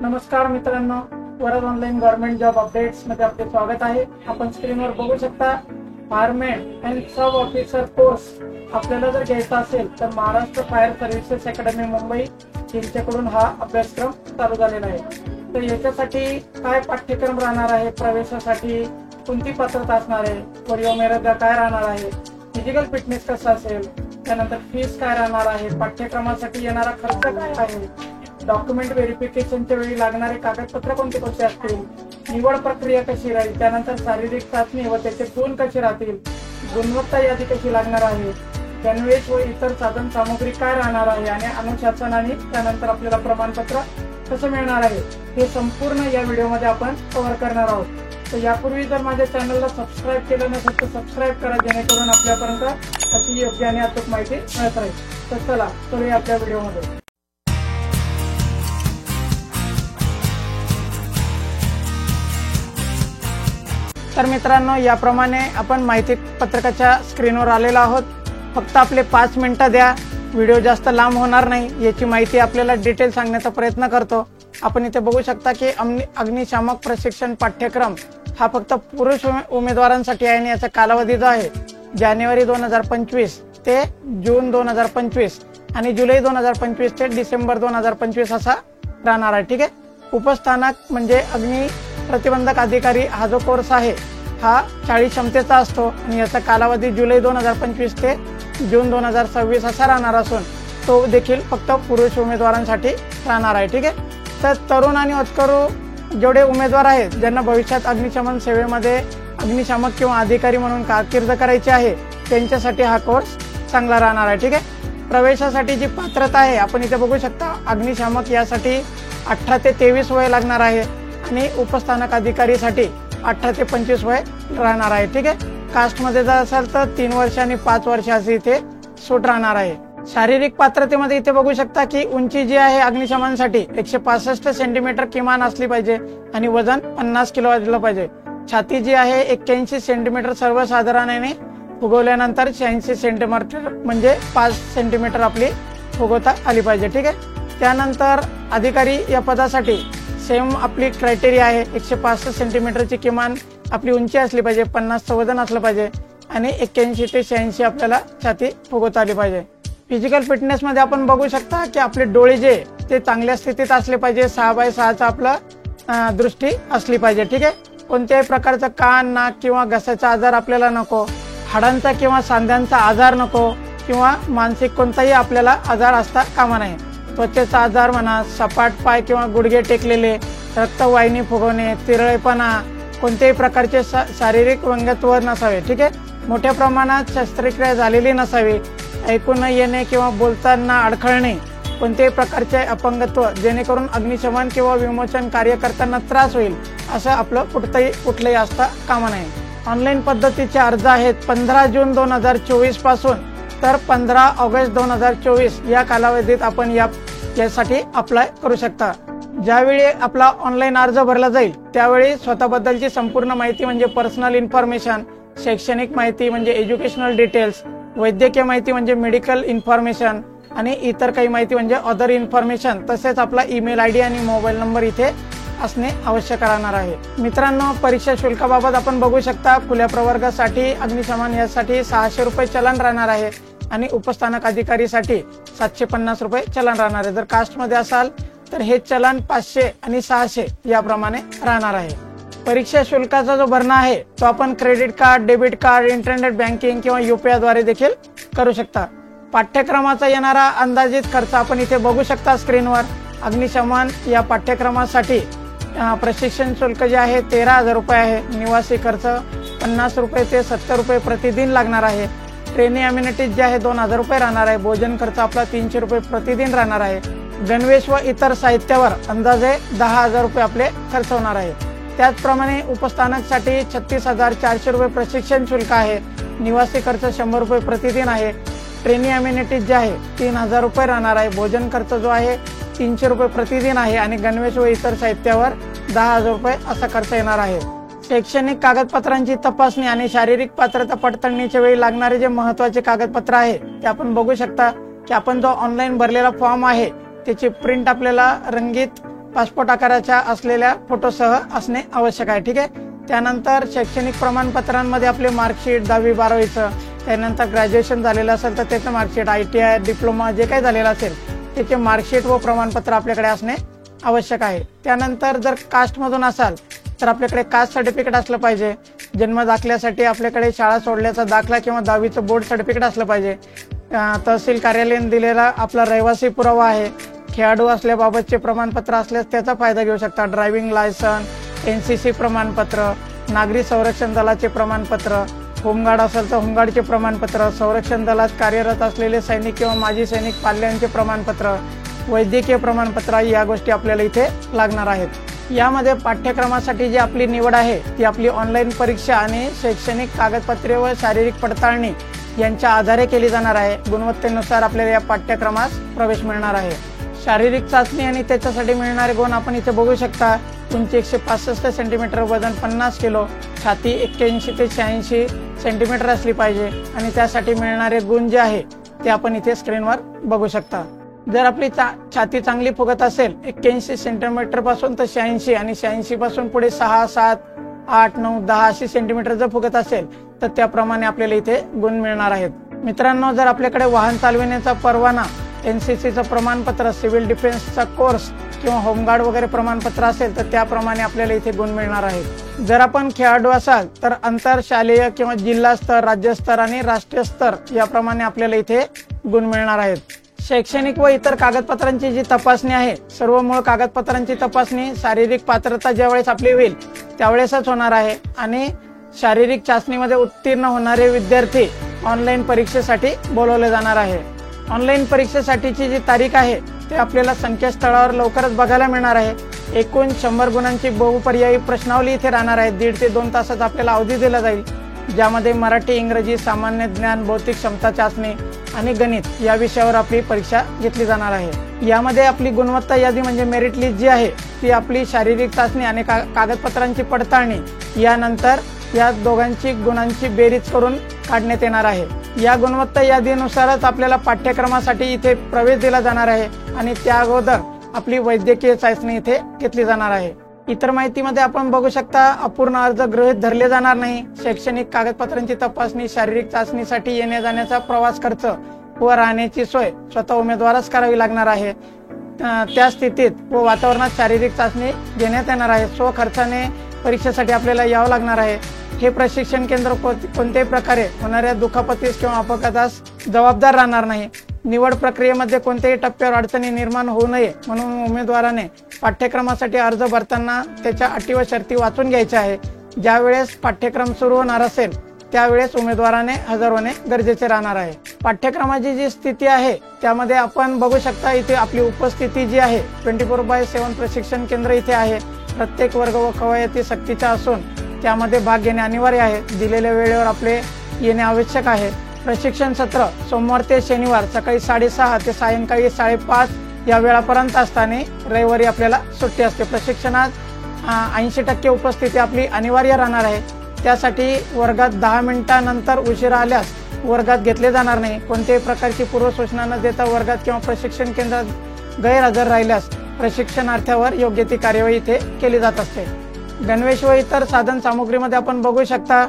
नमस्कार मित्रांनो, Varad online government job updates मध्ये आपले स्वागत आहे। आपण स्क्रीनवर बघू शकता fireman and sub officer course आपल्याला जर घ्यायचा असेल तर Maharashtra fire services academy Mumbai यांच्याकडून हा अभ्यासक्रम चालू झालेला आहे। तर याच्यासाठी काय पाठ्यक्रम राहणार आहे, प्रवेशासाठी कोणती पात्रता असणार आहे, वयोमर्यादा काय राहणार आहे, फिजिकल फिटनेस कसा असेल, त्यानंतर फीस काय राहणार आहे, पाठ्यक्रमासाठी येणारा खर्च काय आहे, डॉक्युमेंट व्हेरिफिकेशनच्या वेळी लागणारे कागदपत्र कोणते कोणते असतील, निवड प्रक्रिया कशी राहील, त्यानंतर शारीरिक चाचणी व त्याचे गुण कसे राहतील, गुणवत्ता यादी कशी लागणार आहे, गणवेश व इतर साधन सामग्री काय राहणार आहे आणि अनुशासन आणि त्यानंतर आपल्याला प्रमाणपत्र कसं मिळणार आहे, हे संपूर्ण या व्हिडिओमध्ये आपण कव्हर करणार आहोत। तर यापूर्वी जर माझ्या चॅनलला सबस्क्राईब केलं नसेल तर सबस्क्राईब करा, जेणेकरून आपल्यापर्यंत अशी योग्य आणि अचूक माहिती मिळत राहील। तर चला करूया आपल्या व्हिडिओमध्ये। तर मित्रांनो, याप्रमाणे आपण माहिती पत्रकाच्या स्क्रीनवर आलेलो आहोत। फक्त आपले 5 मिनिटं द्या, व्हिडिओ जास्त लांब होणार नाही। याची माहिती आपल्याला डिटेल सांगण्याचा प्रयत्न करतो। आपण इथे बघू शकता की अग्निशामक प्रशिक्षण पाठ्यक्रम हा फक्त पुरुष उमेदवारांसाठी आहे आणि याचा कालावधी जो आहे जानेवारी 2025 ते जून 2025 आणि जुलै 2025 ते डिसेंबर 2025 असा राहणार आहे। ठीक आहे। उपस्थानक म्हणजे अग्नि प्रतिबंधक अधिकारी हा जो कोर्स आहे हा 40 क्षमतेचा असतो आणि याचा कालावधी जुलै 2025 ते जून 2026 असा राहणार असून तो देखील फक्त पुरुष उमेदवारांसाठी राहणार आहे। ठीक आहे। तर तरुण आणि होतकरू जेवढे उमेदवार आहेत ज्यांना भविष्यात अग्निशमन सेवेमध्ये अग्निशामक किंवा अधिकारी म्हणून कारकीर्द करायची आहे त्यांच्यासाठी हा कोर्स चांगला राहणार आहे। ठीक आहे। प्रवेशासाठी जी पात्रता आहे आपण इथे बघू शकता, अग्निशामक यासाठी 18 ते 23 वय लागणार आहे आणि उपस्थानक अधिकारीसाठी 18 ते 25 वय राहणार आहे। ठीक आहे। कास्टमध्ये जर असेल तर 3 वर्ष आणि 5 वर्ष असे इथे सूट राहणार आहे। शारीरिक पात्रतेमध्ये इथे बघू शकता की उंची जी आहे अग्निशमनासाठी 165 सेंटीमीटर किमान असली पाहिजे आणि वजन 50 किलो असलं पाहिजे। छाती जी आहे 81 सेंटीमीटर सर्वसाधारणपणे फुगवल्यानंतर 86 सेंटीमीटर म्हणजे 5 सेंटीमीटर आपली फुगवता आली पाहिजे। ठीक आहे। त्यानंतर अधिकारी या पदासाठी सेम आपली क्रायटेरिया आहे, 165 सेंटीमीटरची किमान आपली उंची असली पाहिजे, 50चं वजन असलं पाहिजे आणि 81 ते 86 आपल्याला छाती फुगवता आली पाहिजे। फिजिकल फिटनेस मध्ये आपण बघू शकता की आपले डोळे जे ते चांगल्या स्थितीत असले पाहिजे, 6x6चा आपलं दृष्टी असली पाहिजे। ठीक आहे। कोणत्याही प्रकारचा कान, नाक किंवा घशाचा आजार आपल्याला नको, हाडांचा किंवा सांध्यांचा आजार नको किंवा मानसिक कोणताही आपल्याला आजार असता कामा नये। त्वचेचा आजार म्हणा, सपाट पाय किंवा गुडघे टेकलेले, रक्तवाहिनी फुगवणे, तिरळेपणा, कोणत्याही प्रकारचे शारीरिक व्यंगत्व नसावे। ठीक आहे। मोठ्या प्रमाणात शस्त्रक्रिया झालेली नसावी, ऐकू न येणे किंवा बोलताना अडखळणे, कोणत्याही प्रकारचे अपंगत्व जेणेकरून अग्निशमन किंवा विमोचन कार्य करताना त्रास होईल असं आपलं कुठलंही असता कामा नये। ऑनलाईन पद्धतीचे अर्ज आहेत 15 जून 2024 पासून तर 15 ऑगस्ट 2024 या कालावधीत आपण यासाठी अप्लाय करू शकता। ज्यावेळी आपला ऑनलाईन अर्ज भरला जाईल त्यावेळी स्वतःबद्दलची संपूर्ण माहिती म्हणजे पर्सनल इन्फॉर्मेशन, शैक्षणिक माहिती म्हणजे एज्युकेशनल डिटेल्स, वैद्यकीय माहिती म्हणजे मेडिकल इन्फॉर्मेशन आणि इतर काही माहिती म्हणजे अदर इन्फॉर्मेशन, तसेच आपला ईमेल आयडी आणि मोबाईल नंबर इथे असणे आवश्यक राहणार आहे। मित्रांनो, परीक्षा शुल्काबाबत आपण बघू शकता, खुल्या प्रवर्गासाठी अग्निशमन यासाठी 600 रुपये चलन राहणार आहे आणि उपस्थानक अधिकारीसाठी 750 रुपये चलन राहणार आहे। जर कास्टमध्ये असाल तर हे चलन 500 आणि 600 याप्रमाणे राहणार आहे। परीक्षा शुल्काचा जो भरणा आहे तो आपण credit card, debit card, internet banking किंवा UPI द्वारे देखील करू शकता। पाठ्यक्रमाचा येणारा अंदाजित खर्च आपण इथे बघू शकता स्क्रीनवर। अग्निशमन या पाठ्यक्रमासाठी प्रशिक्षण शुल्क जे आहे 13,000 रुपये आहे। निवासी खर्च 50 रुपये ते 70 रुपये प्रतिदिन लागणार आहे। ट्रेनिंग अम्युनिटीज जे आहे 2,000 रुपये राहणार आहे। भोजन खर्च आपला 300 रुपये प्रतिदिन राहणार आहे। गणवेश व इतर साहित्यावर अंदाजे 10,000 रुपये आपले खर्च होणार आहे। त्याचप्रमाणे उपस्थानकसाठी 36,400 रुपये प्रशिक्षण शुल्क आहे। निवासी खर्च 100 रुपये प्रतिदिन आहे। ट्रेनिंग अम्युनिटीज जे आहे 3,000 रुपये राहणार आहे। भोजन खर्च जो आहे 300 रुपये प्रतिदिन आहे आणि गणवेश व इतर साहित्यावर 10,000 रुपये असा खर्च येणार आहे। शैक्षणिक कागदपत्रांची तपासणी आणि शारीरिक पात्रता पडताळणीच्या वेळी लागणारे जे महत्त्वाचे कागदपत्र आहे ते आपण बघू शकता की आपण जो ऑनलाईन भरलेला फॉर्म आहे त्याची प्रिंट आपल्याला रंगीत पासपोर्ट आकाराच्या असलेल्या फोटोसह असणे आवश्यक आहे. ठीक आहे. त्यानंतर शैक्षणिक प्रमाणपत्रांमध्ये आपले मार्कशीट 10वी 12वीचं, त्यानंतर ग्रॅज्युएशन झालेलं असेल तर त्याचं मार्कशीट, ITI डिप्लोमा जे काही झालेलं असेल त्याचे मार्कशीट व प्रमाणपत्र आपल्याकडे असणे आवश्यक आहे. त्यानंतर जर कास्टमधून असाल तर आपल्याकडे कास्ट सर्टिफिकेट असलं पाहिजे. जन्म दाखल्यासाठी आपल्याकडे शाळा सोडल्याचा दाखला किंवा 10वीचं बोर्ड सर्टिफिकेट असलं पाहिजे. तहसील कार्यालयाने दिलेला आपला रहिवासी पुरावा आहे. खेळाडू असल्याबाबतचे प्रमाणपत्र असल्यास त्याचा फायदा घेऊ शकता. ड्रायव्हिंग लायसन, NCC प्रमाणपत्र, नागरी संरक्षण दलाचे प्रमाणपत्र, होमगार्ड असेल तर होमगार्डचे प्रमाणपत्र, संरक्षण दलात कार्यरत असलेले सैनिक किंवा माजी सैनिक पाल्यांचे प्रमाणपत्र, वैद्यकीय प्रमाणपत्र या गोष्टी आपल्याला इथे लागणार आहेत. यामध्ये पाठ्यक्रमासाठी जी आपली निवड आहे ती आपली ऑनलाईन परीक्षा आणि शैक्षणिक कागदपत्रे व शारीरिक पडताळणी यांच्या आधारे केली जाणार आहे. गुणवत्तेनुसार आपल्याला या पाठ्यक्रमास प्रवेश मिळणार आहे. शारीरिक चाचणी आणि त्याच्यासाठी मिळणारे गुण आपण इथे बघू शकता. उंची 165 सेंटीमीटर, वजन 50 किलो, छाती 81 ते 86 सेंटीमीटर असली पाहिजे आणि त्यासाठी मिळणारे गुण जे आहे ते आपण इथे स्क्रीनवर बघू शकता. जर आपली छाती चांगली फुगत असेल 81 सेंटीमीटर पासून तर 86 आणि 86 पासून पुढे 6, 7, 8, 9, 10 अशी सेंटीमीटर जर फुगत असेल तर त्याप्रमाणे आपल्याला इथे गुण मिळणार आहेत. मित्रांनो, जर आपल्याकडे वाहन चालविण्याचा परवाना, NCCचं प्रमाणपत्र, सिव्हिल डिफेन्सचा कोर्स किंवा होमगार्ड वगैरे प्रमाणपत्र असेल तर त्याप्रमाणे आपल्याला इथे गुण मिळणार आहेत. जर आपण खेळाडू असाल तर आंतर शालेय किंवा जिल्हा स्तर, राज्यस्तर आणि राष्ट्रीय स्तर याप्रमाणे आपल्याला इथे गुण मिळणार आहेत. शैक्षणिक व इतर कागदपत्रांची जी तपासणी आहे, सर्व मूळ कागदपत्रांची तपासणी शारीरिक पात्रता ज्यावेळेस आपली होईल त्यावेळेसच होणार आहे आणि शारीरिक चाचणीमध्ये उत्तीर्ण होणारे विद्यार्थी ऑनलाईन परीक्षेसाठी बोलवले जाणार आहे. ऑनलाईन परीक्षेसाठीची जी तारीख आहे ते आपल्याला संकेतस्थळावर लवकरच बघायला मिळणार आहे. एकूण 100 गुणांची बहुपर्यायी प्रश्नावली इथे राहणार आहे. 1.5 ते 2 तासाचा आपल्याला अवधी दिला जाईल, ज्यामध्ये मराठी, इंग्रजी, सामान्य ज्ञान, बौद्धिक क्षमता चाचणी आणि गणित या विषयावर आपली परीक्षा घेतली जाणार आहे. यामध्ये आपली गुणवत्ता यादी म्हणजे मेरिट लिस्ट जी आहे ती आपली शारीरिक चाचणी आणि कागदपत्रांची पडताळणी यानंतर या दोघांची गुणांची बेरीज करून काढण्यात येणार आहे. या गुणवत्ता यादीनुसारच आपल्याला पाठ्यक्रमासाठी इथे प्रवेश दिला जाणार आहे आणि त्या अगोदर आपली वैद्यकीय चाचणी इथे घेतली जाणार आहे. इतर माहितीमध्ये आपण बघू शकता, अपूर्ण अर्ज गृहीत धरले जाणार नाही. शैक्षणिक कागदपत्रांची तपासणी, शारीरिक चाचणीसाठी येण्या जाण्याचा प्रवास खर्च व राहण्याची सोय स्वतः उमेदवारास करावी लागणार आहे. त्या स्थितीत व वातावरणात शारीरिक चाचणी घेण्यात येणार आहे. स्वखर्चाने परीक्षेसाठी आपल्याला यावं लागणार आहे. हे प्रशिक्षण केंद्र कोणत्याही प्रकारे होणाऱ्या दुखापतीस किंवा अपघातास जबाबदार राहणार नाही. निवड प्रक्रियेमध्ये कोणत्याही टप्प्यावर अडचणी निर्माण होऊ नये म्हणून उमेदवाराने पाठ्यक्रमासाठी अर्ज भरताना त्याच्या अटी व शर्ती वाचून घ्यायच्या आहे. ज्यावेळेस पाठ्यक्रम सुरू होणार असेल त्यावेळेस उमेदवाराने हजर होणे गरजेचे राहणार आहे. पाठ्यक्रमाची जी स्थिती आहे त्यामध्ये आपण बघू शकता, इथे आपली उपस्थिती जी आहे 24/7 प्रशिक्षण केंद्र इथे आहे. प्रत्येक वर्ग व कवायती सक्तीच्या असून त्यामध्ये भाग घेणे अनिवार्य आहे. दिलेल्या वेळेवर आपले येणे आवश्यक आहे. प्रशिक्षण सत्र सोमवार ते शनिवार सकाळी 6:30 ते सायंकाळी 5:30 या वेळापर्यंत असताना रविवारी आपल्याला सुट्टी असते. प्रशिक्षणात 80% उपस्थिती आपली अनिवार्य राहणार आहे. त्यासाठी वर्गात 10 मिनिटांनंतर उशिरा आल्यास वर्गात घेतले जाणार नाही. कोणत्याही प्रकारची पूर्वसूचना न देता वर्गात किंवा प्रशिक्षण केंद्रात गैरहजर राहिल्यास प्रशिक्षणार्थ्यावर योग्य ती कार्यवाही इथे केली जात असते. गणवेश व इतर साधन सामुग्रीमध्ये आपण बघू शकता,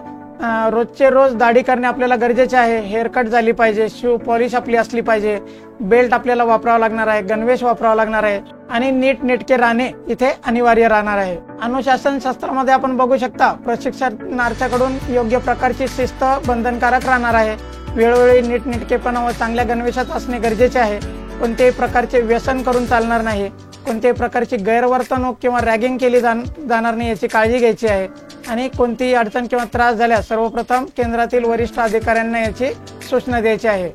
रोजचे रोज दाढी करणे आपल्याला गरजेचे आहे. हेअरकट झाली पाहिजे, शू पॉलिश आपली असली पाहिजे, बेल्ट आपल्याला वापरावा लागणार आहे, गणवेश वापरावा लागणार आहे आणि नीटनेटके राहणे इथे अनिवार्य राहणार आहे. अनुशासन शास्त्रामध्ये आपण बघू शकता, प्रशिक्षणार्थ्याकडून योग्य प्रकारची शिस्त बंधनकारक राहणार आहे. वेळोवेळी नीटनेटकेपणा व चांगल्या गणवेशात असणे गरजेचे आहे. कोणत्याही प्रकारचे व्यसन करून चालणार नाही. कोणत्याही प्रकारची गैरवर्तणूक किंवा रॅगिंग केली जाणार नाही याची काळजी घ्यायची आहे. आणि कोणतीही अडचण किंवा त्रास झाल्यास सर्वप्रथम केंद्रातील वरिष्ठ अधिकाऱ्यांना याची सूचना द्यायची आहे.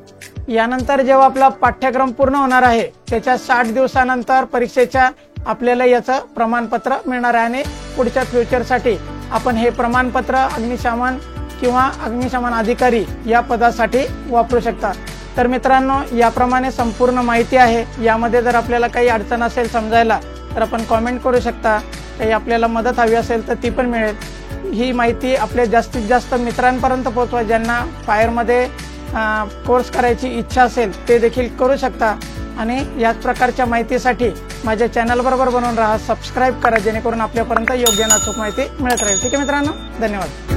यानंतर जेव्हा आपला पाठ्यक्रम पूर्ण होणार आहे त्याच्या 60 दिवसानंतर परीक्षेच्या आपल्याला याचं प्रमाणपत्र मिळणार आहे आणि पुढच्या फ्युचरसाठी आपण हे प्रमाणपत्र अग्निशमन किंवा अग्निशमन अधिकारी या पदासाठी वापरू शकता. तर मित्रांनो, याप्रमाणे संपूर्ण माहिती आहे. यामध्ये जर आपल्याला काही अडचण असेल समजायला तर आपण कॉमेंट करू शकता. काही आपल्याला मदत हवी असेल तर ती पण मिळेल. ही माहिती आपल्या जास्तीत जास्त मित्रांपर्यंत पोहोचवा. ज्यांना फायरमध्ये कोर्स करायची इच्छा असेल ते देखील करू शकता. आणि याच प्रकारच्या माहितीसाठी माझ्या चॅनल बरोबर बनवून राहा, सबस्क्राईब करा, जेणेकरून आपल्यापर्यंत योग्य आणि अचूक माहिती मिळत राहील. ठीक आहे मित्रांनो, धन्यवाद.